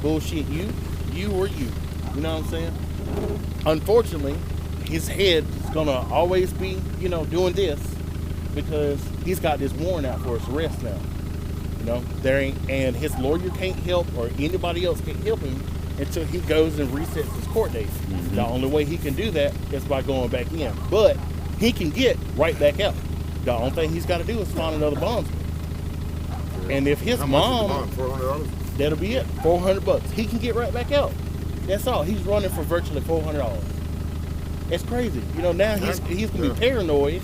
bullshit you or you. You know what I'm saying? Unfortunately, his head is gonna always be, doing this because he's got this warrant out for his arrest now. And his lawyer can't help or anybody else can't help him until he goes and resets his court date. Mm-hmm. The only way he can do that is by going back in. But he can get right back out. The only thing he's got to do is find another bondsman. And if his mom, $400? that'll be it, $400. He can get right back out. That's all. He's running for virtually $400. It's crazy. Now he's gonna be paranoid.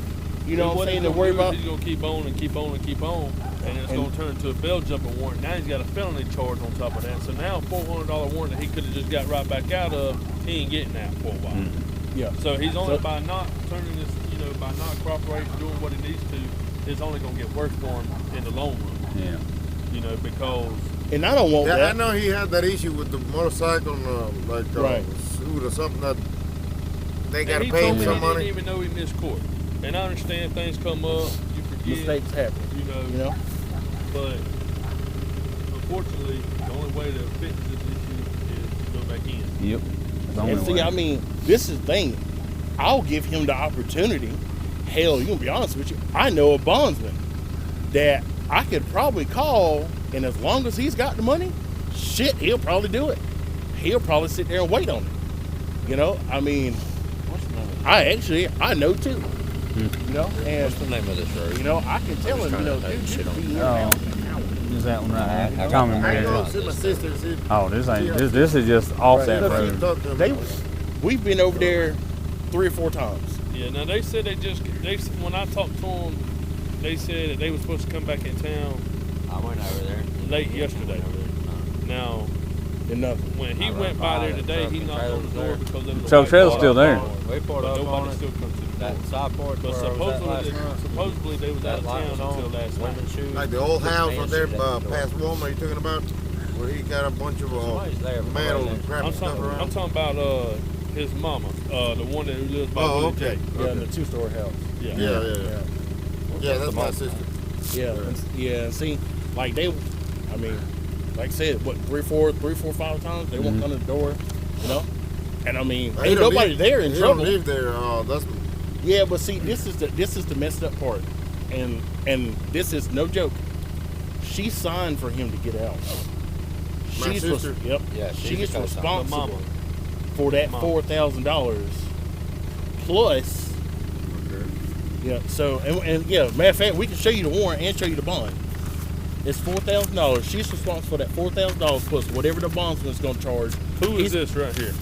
You know what I'm saying? To worry about. He's gonna keep on and keep on and keep on, and it's gonna turn into a bail jumping warrant. Now he's got a felony charge on top of that. So now $400 warrant that he could have just got right back out of, he ain't getting that for a while. Mm-hmm. Yeah. So he's only by not turning this, by not cooperating, doing what he needs to, it's only gonna get worse for him in the long run. Yeah. Because. And I don't want that. I know he had that issue with the motorcycle, right. suit or something that they got to he pay told him me some he money. didn't even know he missed court. And I understand things come up, you forget. Mistakes happen. But unfortunately, the only way to fix this issue is to go back in. Yep. And see, I mean, this is the thing. I'll give him the opportunity. Hell, you can be honest with you. I know a bondsman that I could probably call, and as long as he's got the money, shit, he'll probably do it. He'll probably sit there and wait on it. I mean, I know too. And what's the name of this road? I can tell him, dude, you be in now. Is that one right? I go see my sister. This is just off that road. We've been over there 3 or 4 times. Yeah, now they said when I talked to them, they said that they were supposed to come back in town. I went over there. Late yesterday. Now, when he went by there today, he knocked on the door because there was a Truck trailer's still there. We pulled up on nobody it. still comes to the That door. side porch But where I was at last month. supposedly they was out of That light town was on. until last night. Women's shoes. Like the old house Man, up there shoes at the door. past Walmart you talking about? Where he got a bunch of Somebody's there before metal they and left. crap I'm and stuff talking around. about his mama, the one that lives by Oh, Willie okay. J. Yeah, in the 2-story house. Yeah. Yeah, that's my sister. Yeah. See, like like I said, 3, 4, 5 times they won't come to the door, And I mean, ain't nobody there in trouble. He don't live there. That's. Yeah, but see, this is the messed up part, and this is no joke. She signed for him to get out. My sister. Yep. Yeah, she's co-signed. responsible for that $4,000 plus. Okay. Yeah. So and matter of fact, we can show you the warrant and show you the bond. It's $4,000. She's responsible for that $4,000 plus whatever the bondsman's going to charge. Who is this right here?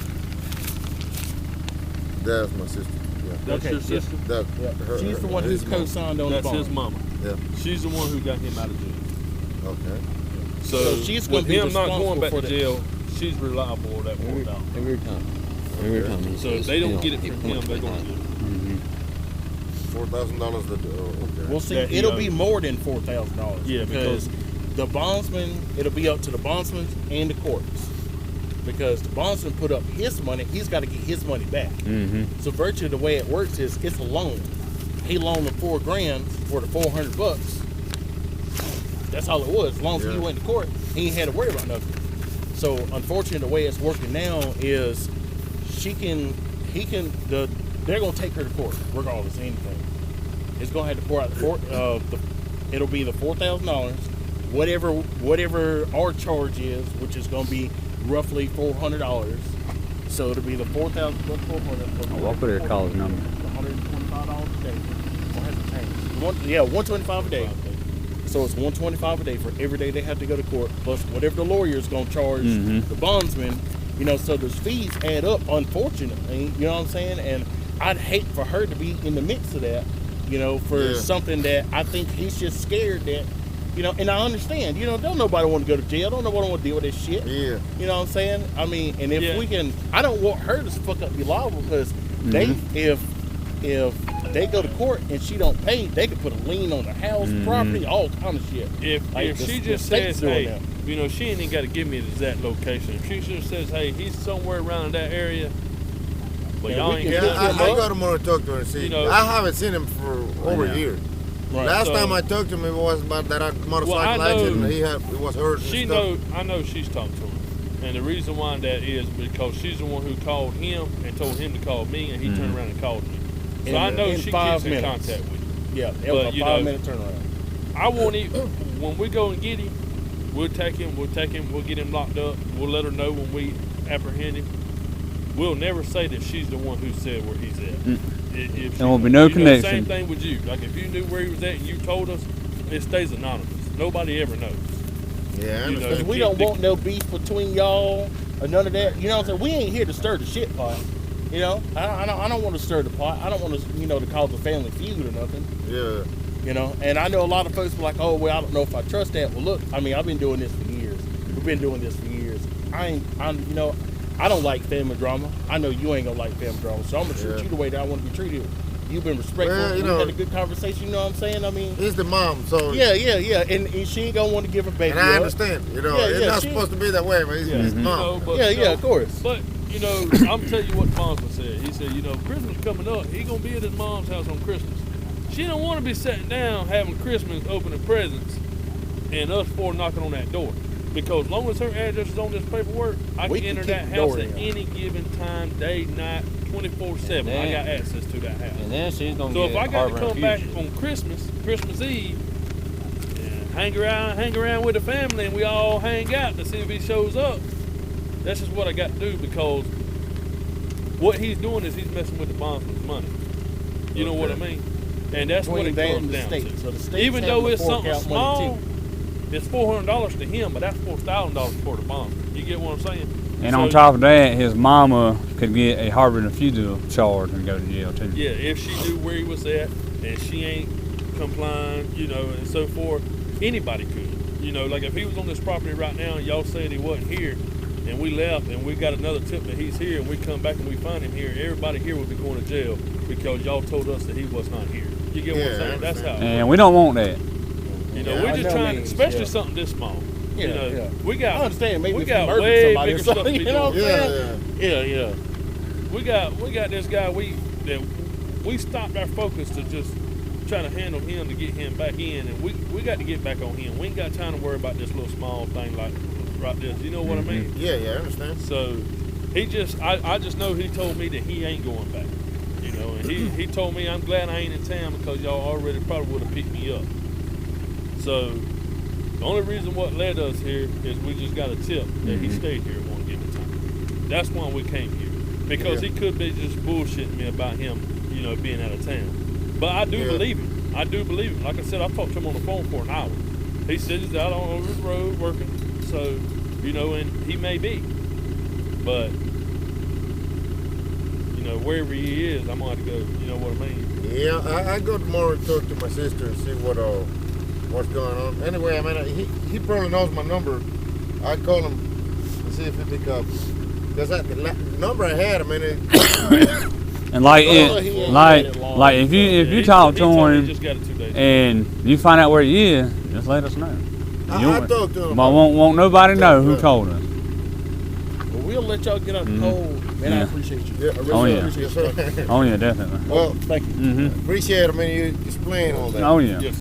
That's my sister. Yeah. That's your sister? She's the one who's co-signed on the That's bond. his mama. Yeah. She's the one who got him out of jail. Okay. So she's with gonna be him not going back to responsible for jail, she's reliable on that $4,000. Every time he So if says they don't him, get it he from him, points they're going to behind. get it. $4,000. Okay. Well, see, That he it'll owes. be more than $4,000. Yeah, because the bondsman, it'll be up to the bondsman and the courts. Because the bondsman put up his money, he's got to get his money back. Mm-hmm. So virtually the way it works is it's a loan. He loaned him $4,000 for the $400. That's all it was. As long as he went to court, he ain't had to worry about nothing. So unfortunately, the way it's working now is they're gonna take her to court regardless of anything. It's gonna have to pour out it'll be the $4,000, whatever our charge is, which is gonna be roughly $400. So it'll be the $4,000 plus $400. I'll put her call his number. $125 a day. What has it changed? $125 a day. So it's $125 a day for every day they have to go to court, plus whatever the lawyer is going to charge the bondsman. So those fees add up, unfortunately. You know what I'm saying? And I'd hate for her to be in the mix of that, for something that I think he's just scared that, and I understand, don't nobody want to go to jail. Don't nobody want to deal with this shit. Yeah. You know what I'm saying? I mean, and if we can, I don't want her to fuck up be liable because if they go to court and she don't pay, they could put a lien on the house, property, all kind of shit. If she just says, hey, she ain't even got to give me the exact location. If she just says, hey, he's somewhere around that area, but y'all ain't got I got him on to talk to her and see. I haven't seen him for over a year. Right. Last time I talked to him, it was about that motorcycle accident. He was hurt. I know she's talked to him. And the reason why that is because she's the one who called him and told him to call me, and he turned around and called me. So I know she keeps in contact with him. Yeah, it was a 5-minute turnaround. I won't even, when we go and get him, we'll take him, we'll get him locked up. We'll let her know when we apprehend him. We'll never say that she's the one who said where he's at. There won't be no connection. Same thing with you. Like if you knew where he was at and you told us, it stays anonymous. Nobody ever knows. Yeah, because we don't want no beef between y'all or none of that. You know what I'm saying? We ain't here to stir the shit pot. You know, I don't want to stir the pot. I don't want to, to cause a family feud or nothing. Yeah. You know, and I know a lot of folks were like, oh, well, I don't know if I trust that. Well, look, I mean, I've been doing this for years. We've been doing this for years. I don't like family drama. I know you ain't gonna like family drama, so I'm gonna treat you the way that I want to be treated. You've been respectful. Well, we had a good conversation. You know what I'm saying? I mean, he's the mom, so yeah, and she ain't gonna want to give her baby. And I understand. It's not supposed to be that way, but he's mom. Of course. But I'm telling you what the mom's said. He said, Christmas coming up. He gonna be at his mom's house on Christmas. She don't want to be sitting down having Christmas, opening presents, and us four knocking on that door. Because as long as her address is on this paperwork, I can enter that house at any given time, day, night, 24/7. I got access to that house. And then she's gonna So get if I got to harboring come back fugitive. on Christmas Eve, and hang around with the family, and we all hang out to see if he shows up, that's just what I got to do, because what he's doing is he's messing with the bondsman's money. You know what I mean? And that's what it comes down to. So the state's Even though it's having to something fork out money small, it's $400 to him, but that's $4,000 for the bondsman. You get what I'm saying? And on top of that, his mama could get a harboring a fugitive charge and go to jail too. Yeah, if she knew where he was at and she ain't complying, and so forth, anybody could. Like if he was on this property right now and y'all said he wasn't here, and we left and we got another tip that he's here, and we come back and we find him here, everybody here would be going to jail because y'all told us that he was not here. You get what I'm saying? That's how. And we don't want that. We're just trying, especially something this small. We got. I understand. Maybe we if got you way somebody bigger or stuff to something, be you know doing. what I'm saying? Yeah. We got this guy. We stopped our focus to just try to handle him to get him back in, and we got to get back on him. We ain't got time to worry about this little small thing like this. You know what I mean? Yeah, I understand. So he just, I just know he told me that he ain't going back. And he told me, I'm glad I ain't in town because y'all already probably would have picked me up. So the only reason what led us here is we just got a tip that he stayed here at one given time. That's why we came here. Because he could be just bullshitting me about him, being out of town. But I do believe him. I do believe him. Like I said, I talked to him on the phone for an hour. He said he's out on the road working. So, and he may be. But, wherever he is, I'm going to have to go. You know what I mean? Yeah, I go tomorrow and talk to my sister and see what's going on. Anyway, he probably knows my number. I call him and see if he pick up. Because the number I had, and if you talk to him and you find out where he is, just let us know. I talked to him. But won't nobody know who called us. Well, we'll let y'all get out the cold. Man, I appreciate you. Yeah, I really appreciate you. Oh yeah, definitely. Well, thank you. Appreciate it. You explain all that. Oh yeah.